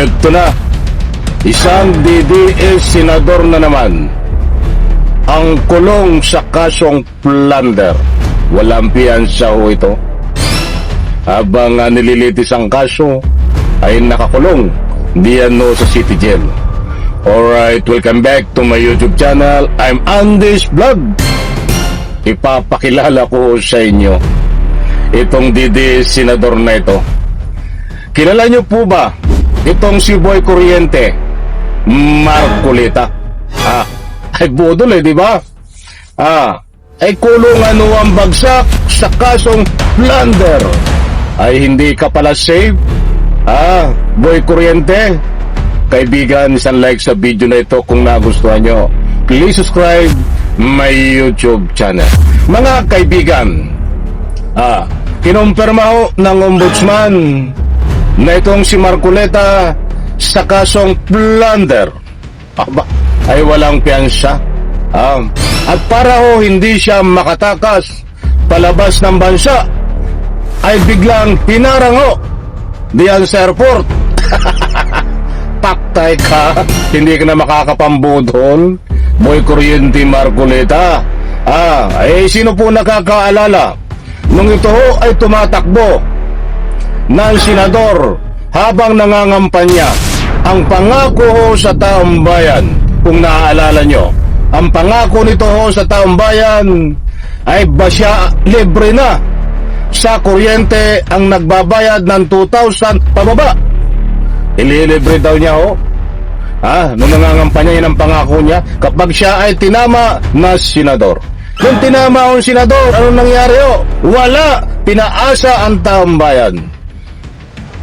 Ito na, isang DDS senador na naman ang kulong sa kasong plunder. Walang piyansa ho ito. Habang nililitis ang kaso, ay nakakulong diyan no sa City Jail. Alright, welcome back to my YouTube channel. I'm Andy's Vlog. Ipapakilala ko sa inyo itong DDS senador na ito. Kilala nyo po ba itong si Boy Kuryente Marcoleta? Ay budol di ba? Ay kulungan o ang bagsak sa kasong plunder. Ay hindi ka pala safe? Boy Kuryente, kaibigan, isang like sa video na ito kung nagustuhan nyo. Please subscribe my YouTube channel. Mga kaibigan, kinumpirma ho ng ombudsman na itong si Marcoleta sa kasong plunder ay walang piyansa. At para ho hindi siya makatakas palabas ng bansa, ay biglang pinarang ho diyan sa airport. Paktay ka, hindi ka na makakapambudol, Boy Kuryente Marcoleta. Sino po nakakaalala nung ito ho ay tumatakbo ng senador habang nangangampanya ang pangako ho sa taong bayan? Kung naaalala nyo, ang pangako nito ho sa taong bayan ay basya libre na sa kuryente ang nagbabayad ng 2,000 pababa. Ililibre daw niya ho. Nung nangangampanya yun ang pangako niya kapag siya ay tinama na senador. Nung tinama ang senador, anong nangyari ho? Wala, pinaasa ang taong bayan.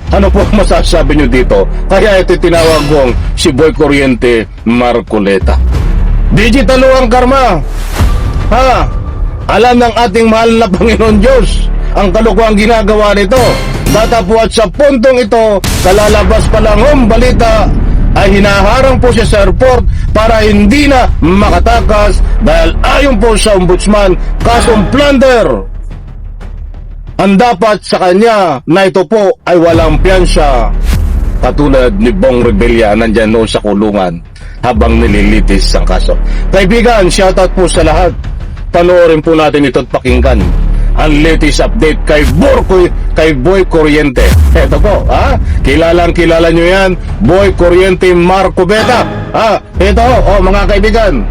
Ano po masasabi nyo dito? Kaya ito tinawag kong si Boy Kuryente Marcoleta. Digital ho ang karma. Alam ng ating mahal na Panginoon Diyos ang kalukuhang ginagawa nito. Datapwat sa puntong ito, kalalabas pa lang ang balita, ay hinaharang po siya sa airport para hindi na makatakas dahil ayon po sa ombudsman, kasong plunder ang dapat sa kanya na ito po ay walang piyansa. Katulad ni Bong Revilla, nandyan no sa kulungan habang nililitis ang kaso. Kaibigan, shoutout po sa lahat. Panoorin po natin ito at pakinggan ang latest update kay Boy Kuryente. Ito po, kilalang kilala nyo yan, Boy Kuryente Marcoleta. Ito, mga kaibigan.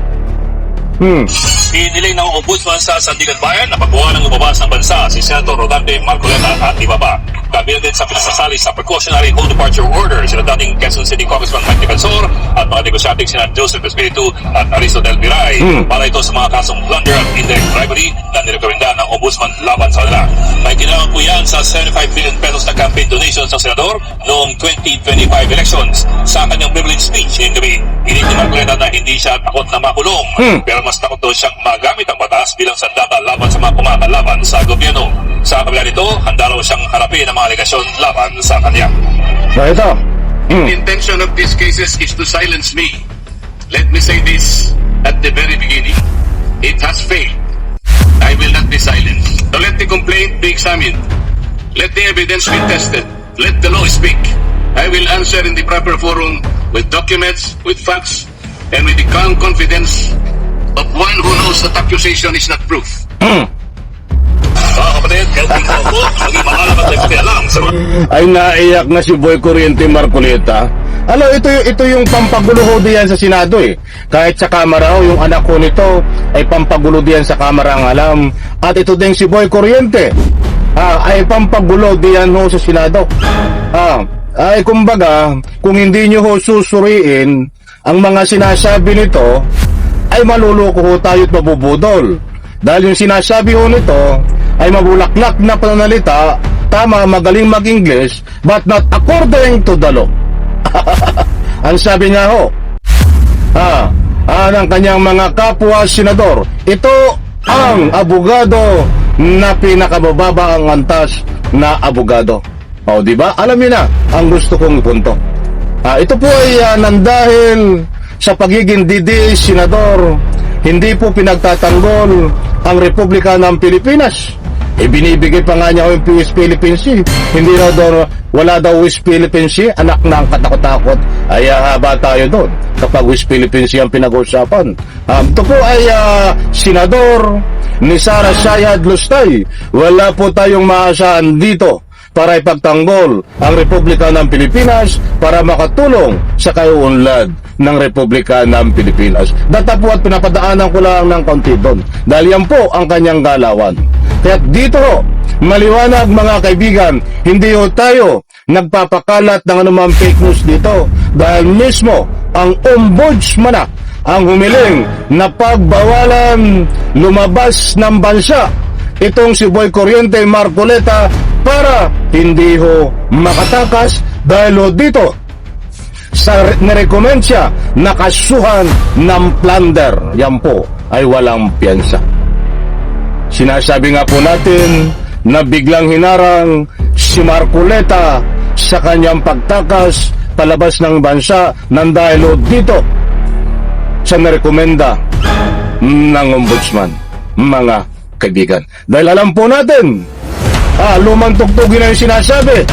Iniling ng ombudsman sa Sandigan Bayan na pagbuha ng lumabas ng bansa si Senator Rodante Marcoleta at iba pa. Kabilang din sa pinasasali sa precautionary home departure order sila dating Quezon City Congressman Mike Defensor at mga negosyating sina Joseph Espiritu at Aristo Del Viray para ito sa mga kasong plunder at indirect bribery na nirekomenda ng ombudsman laban sa kanila. May kinalaman po yan sa 75 billion pesos na campaign donations ng senador noong 2025 elections. Sa kanyang privilege speech ngayong gabi, hindi ni Marcoleta na hindi siya takot na makulong, pero mas takot daw siyang magamit ang batas bilang sandata laban sa mga kumakalaban sa gobyerno. Sa kabila nito, handa raw siyang harapin ang mga alegasyon laban sa kanya. Ito. The intention of these cases is to silence me. Let me say this at the very beginning. It has failed. I will not be silenced. So let the complaint be examined. Let the evidence be tested. Let the law speak. I will answer in the proper forum with documents, with facts, and with the calm confidence of one who knows that accusation is not proof. Mga kapatid, helping ko po, maging maalam at nagpakialam sa mga... Ay naiyak na si Boy Kuryente Marcoleta. Alam, ito yung pampagulo ho diyan sa Senado Kahit sa Kamara ho, yung anak ko nito ay pampagulo diyan sa Kamara ang alam. At ito din si Boy Kuryente ay pampagulo diyan ho sa Senado. Ay kumbaga, kung hindi nyo ho susuriin ang mga sinasabi nito, ay maluloko ho tayo't mabubudol. Dahil yung sinasabi ho nito ay mabulaklak na pananalita, tama, magaling mag-English, but not according to the law. Ang sabi niya ho, ng kanyang mga kapwa senador, ito ang abogado na pinakabababa ang antas na abogado. Di ba? Alam niyo na ang gusto kong ipunto. Ito po ay nandahil sa pagiging DDS senador, hindi po pinagtatanggol ang Republika ng Pilipinas. Binibigay pa nga niya yung West Philippine Sea. Hindi na daw, wala daw West Philippine Sea, anak ng katakot-takot. Ay haba tayo doon kapag West Philippine Sea ang pinag-uusapan. Ito po ay Senador ni Sara Sayad Lustay. Wala po tayong maasahan dito para ipagtanggol ang Republika ng Pilipinas para makatulong sa kaiunlad ng Republika ng Pilipinas. Data po at pinapadaanan ko lang ng kaunti doon dahil yan po ang kanyang galawan. Kaya dito ho, maliwanag mga kaibigan, hindi ho tayo nagpapakalat ng anumang fake news dito dahil mismo ang ombudsman ang humiling na pagbawalan lumabas ng bansa itong si Boy Corriente Marcoleta para hindi ho makatakas dahil ho dito sa nirecommend siya na kasuhan ng plunder. Yan po ay walang piyansa. Sinasabi nga po natin na biglang hinarang si Marcoleta sa kanyang pagtakas palabas ng bansa nang dahil ho dito sa nirekomenda ng ombudsman, mga kaibigan. Dahil alam po natin, lumang tugtugin na yung sinasabi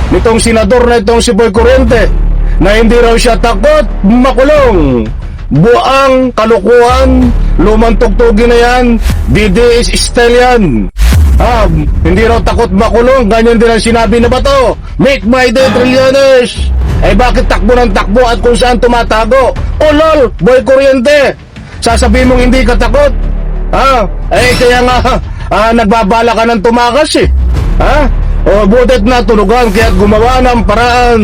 nitong senador na itong si Boy Corriente na hindi raw siya takot makulong. Buang kalukuhan, lumang tugtugin na yan, DDS style yan. Hindi raw takot makulong, ganyan din ang sinabi na bato. Make my day trillions. Bakit takbo ng takbo at kung saan tumatago? Lol, Boy Corriente, sasabihin mong hindi ka takot? Kaya nga, nagbabala ka ng tumakas eh. Butit na tulugan kaya't gumawa ng paraan.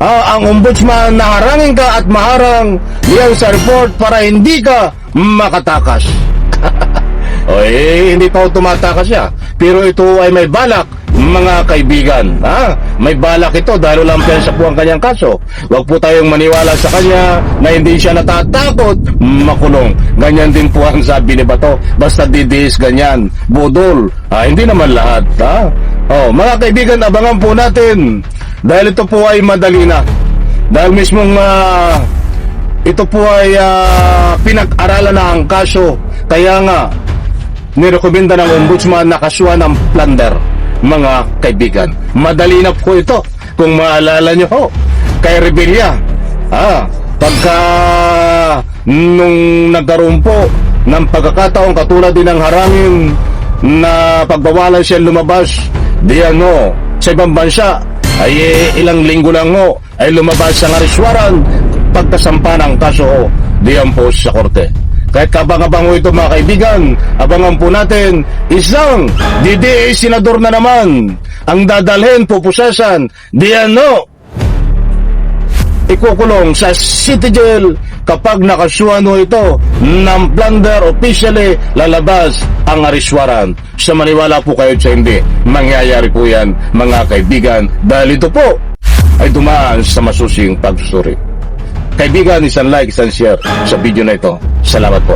Ang ombudsman na harangin ka at maharang diyan sa report para hindi ka makatakas. Hindi pa tumatakas siya. Pero ito ay may balak, mga kaibigan. May balak ito dahil walang pensa po ang kanyang kaso. Huwag po tayong maniwala sa kanya na hindi siya natatakot makulong. Ganyan din po ang sabi ni Bato. Basta didis ganyan. Budol. Hindi naman lahat. Mga kaibigan, abangan po natin. Dahil ito po ay madali na. Dahil mismong ito po ay pinag-aralan na ang kaso. Kaya nga, nirekomenda ng ombudsman na kasuhan ng plunder, mga kaibigan. Madali na po ito. Kung maalala nyo ho, kay Rebilla, pagka nung nagkaroon po ng pagkakataon katulad din ng harangin na pagbawalan siya lumabas diyan sa ibang bansa, ay ilang linggo lang ay lumabas ang areswaran pagkasampa ng kaso diyan po sa korte. Kahit kabang-abang ito mga kaibigan, abangan po natin, isang DDA senador na naman ang dadalhin, pupusasan, diyan ikukulong sa city jail kapag nakasuhan ito ng plunder. Officially lalabas ang areswaran. Sa maniwala po kayo sa hindi, mangyayari po yan mga kaibigan dahil ito po ay dumaan sa masusing pagsusuri. Kaibigan, isang like, isang share sa video na ito. Salamat po.